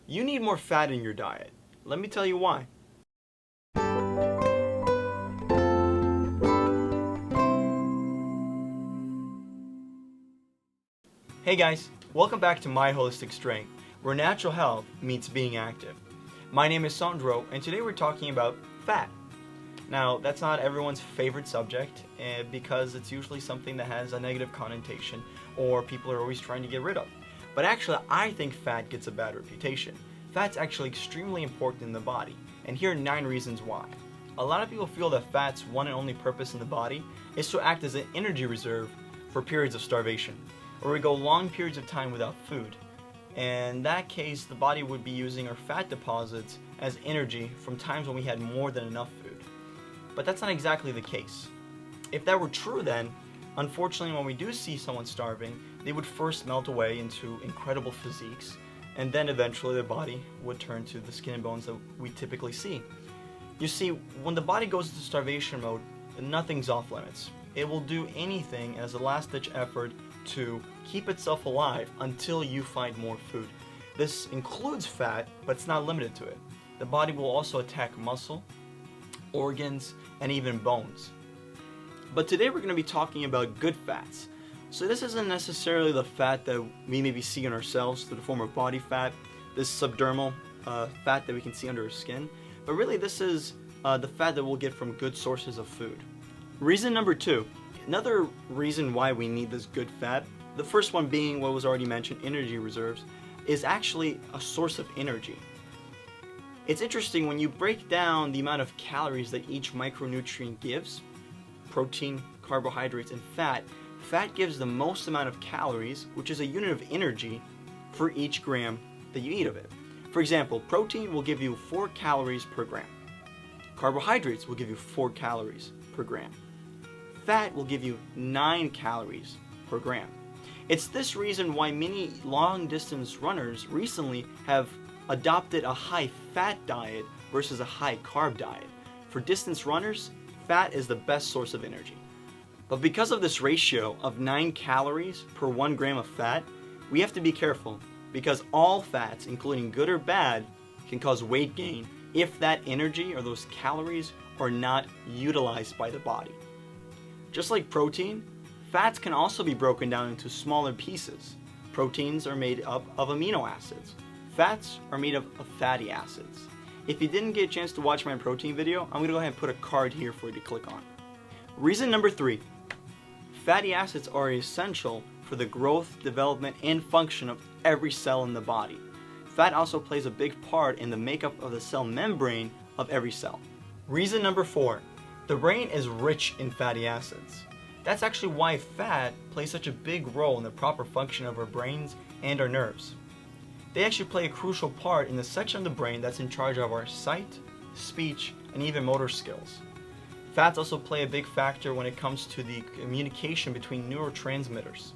You need more fat in your diet. Let me tell you why. Hey guys, welcome back to My Holistic Strength, where natural health meets being active. My name is Sandro, and today we're talking about fat. Now, that's not everyone's favorite subject because it's usually something that has a negative connotation or people are always trying to get rid of. But actually, I think fat gets a bad reputation. Fat's actually extremely important in the body, and here are 9 reasons why. A lot of people feel that fat's one and only purpose in the body is to act as an energy reserve for periods of starvation, where we go long periods of time without food. And in that case, the body would be using our fat deposits as energy from times when we had more than enough food. But that's not exactly the case. If that were true then, unfortunately when we do see someone starving, they would first melt away into incredible physiques, and then eventually their body would turn to the skin and bones that we typically see. You see, when the body goes into starvation mode, nothing's off limits. It will do anything as a last-ditch effort to keep itself alive until you find more food. This includes fat, but it's not limited to it. The body will also attack muscle, organs, and even bones. But today we're going to be talking about good fats. So this isn't necessarily the fat that we maybe see in ourselves through the form of body fat, this subdermal fat that we can see under our skin, but really this is the fat that we'll get from good sources of food. Reason number 2, another reason why we need this good fat, the first one being what was already mentioned, energy reserves, is actually a source of energy. It's interesting when you break down the amount of calories that each micronutrient gives, protein, carbohydrates, and fat gives the most amount of calories, which is a unit of energy, for each gram that you eat of it. For example, protein will give you 4 calories per gram. Carbohydrates will give you 4 calories per gram. Fat will give you 9 calories per gram. It's this reason why many long-distance runners recently have adopted a high-fat diet versus a high-carb diet. For distance runners, fat is the best source of energy. But because of this ratio of 9 calories per 1 gram of fat, we have to be careful because all fats, including good or bad, can cause weight gain if that energy or those calories are not utilized by the body. Just like protein, fats can also be broken down into smaller pieces. Proteins are made up of amino acids. Fats are made up of fatty acids. If you didn't get a chance to watch my protein video, I'm going to go ahead and put a card here for you to click on. Reason number 3, fatty acids are essential for the growth, development, and function of every cell in the body. Fat also plays a big part in the makeup of the cell membrane of every cell. Reason number 4, the brain is rich in fatty acids. That's actually why fat plays such a big role in the proper function of our brains and our nerves. They actually play a crucial part in the section of the brain that's in charge of our sight, speech, and even motor skills. Fats also play a big factor when it comes to the communication between neurotransmitters.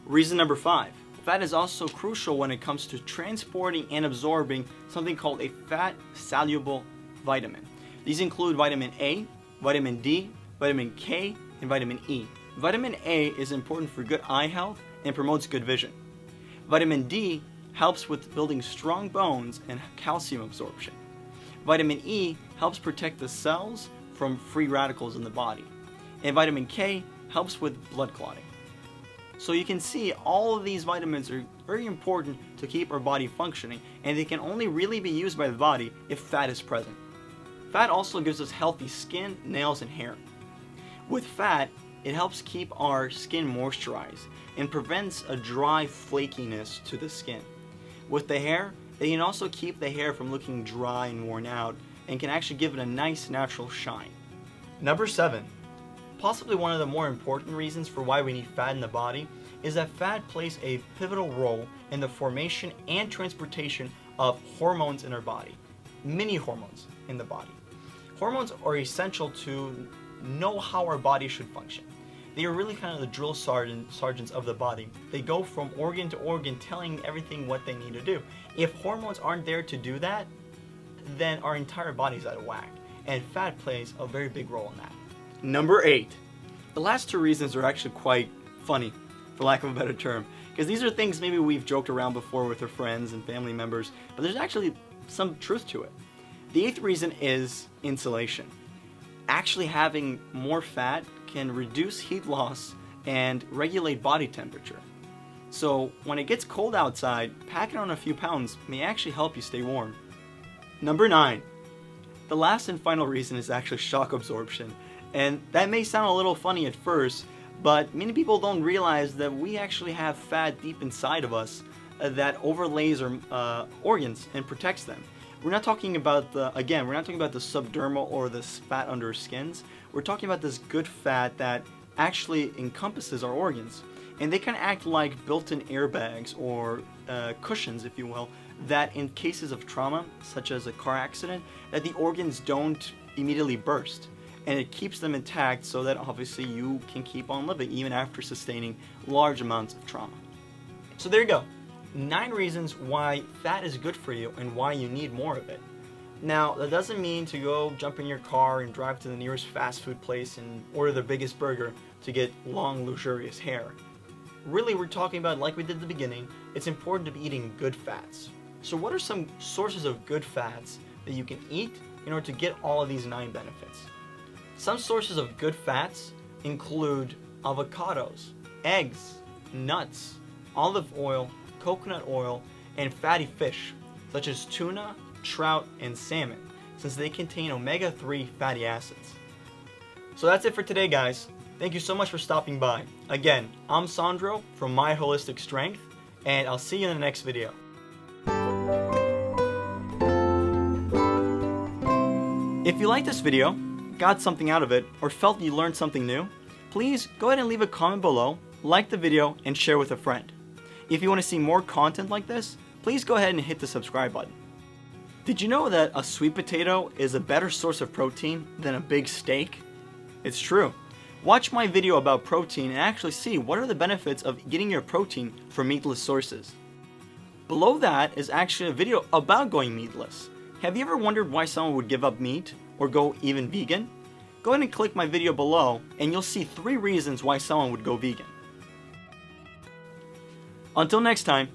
Reason number 5, fat is also crucial when it comes to transporting and absorbing something called a fat-soluble vitamin. These include vitamin A, vitamin D, vitamin K, and vitamin E. Vitamin A is important for good eye health and promotes good vision. Vitamin D helps with building strong bones and calcium absorption. Vitamin E helps protect the cells from free radicals in the body. And vitamin K helps with blood clotting. So you can see all of these vitamins are very important to keep our body functioning, and they can only really be used by the body if fat is present. Fat also gives us healthy skin, nails, and hair. With fat, it helps keep our skin moisturized and prevents a dry flakiness to the skin. With the hair, it can also keep the hair from looking dry and worn out and can actually give it a nice natural shine. Number 7, possibly one of the more important reasons for why we need fat in the body is that fat plays a pivotal role in the formation and transportation of hormones in our body, many hormones in the body. Hormones are essential to know how our body should function. They are really kind of the drill sergeants of the body. They go from organ to organ telling everything what they need to do. If hormones aren't there to do that, then our entire body's out of whack. And fat plays a very big role in that. Number 8. The last 2 reasons are actually quite funny, for lack of a better term. because these are things maybe we've joked around before with our friends and family members, but there's actually some truth to it. The 8th reason is insulation. Actually having more fat can reduce heat loss and regulate body temperature. So when it gets cold outside, packing on a few pounds may actually help you stay warm. Number 9. The last and final reason is actually shock absorption. And that may sound a little funny at first, but many people don't realize that we actually have fat deep inside of us that overlays our organs and protects them. We're not talking about we're not talking about the subdermal or the fat under our skins. We're talking about this good fat that actually encompasses our organs. And they can act like built-in airbags or cushions, if you will, that in cases of trauma, such as a car accident, that the organs don't immediately burst. And it keeps them intact so that obviously you can keep on living even after sustaining large amounts of trauma. So there you go. 9 reasons why fat is good for you and why you need more of it. Now, that doesn't mean to go jump in your car and drive to the nearest fast food place and order the biggest burger to get long, luxurious hair. Really, we're talking about, like we did at the beginning, it's important to be eating good fats. So what are some sources of good fats that you can eat in order to get all of these 9 benefits? Some sources of good fats include avocados, eggs, nuts, olive oil, coconut oil, and fatty fish, such as tuna, trout, and salmon, since they contain omega-3 fatty acids. So that's it for today, guys. Thank you so much for stopping by. Again, I'm Sandro from MyHolisticStrength, and I'll see you in the next video. If you liked this video, got something out of it, or felt you learned something new, please go ahead and leave a comment below, like the video, and share with a friend. If you want to see more content like this, please go ahead and hit the subscribe button. Did you know that a sweet potato is a better source of protein than a big steak? It's true. Watch my video about protein and actually see what are the benefits of getting your protein from meatless sources. Below that is actually a video about going meatless. Have you ever wondered why someone would give up meat or go even vegan? Go ahead and click my video below and you'll see 3 reasons why someone would go vegan. Until next time.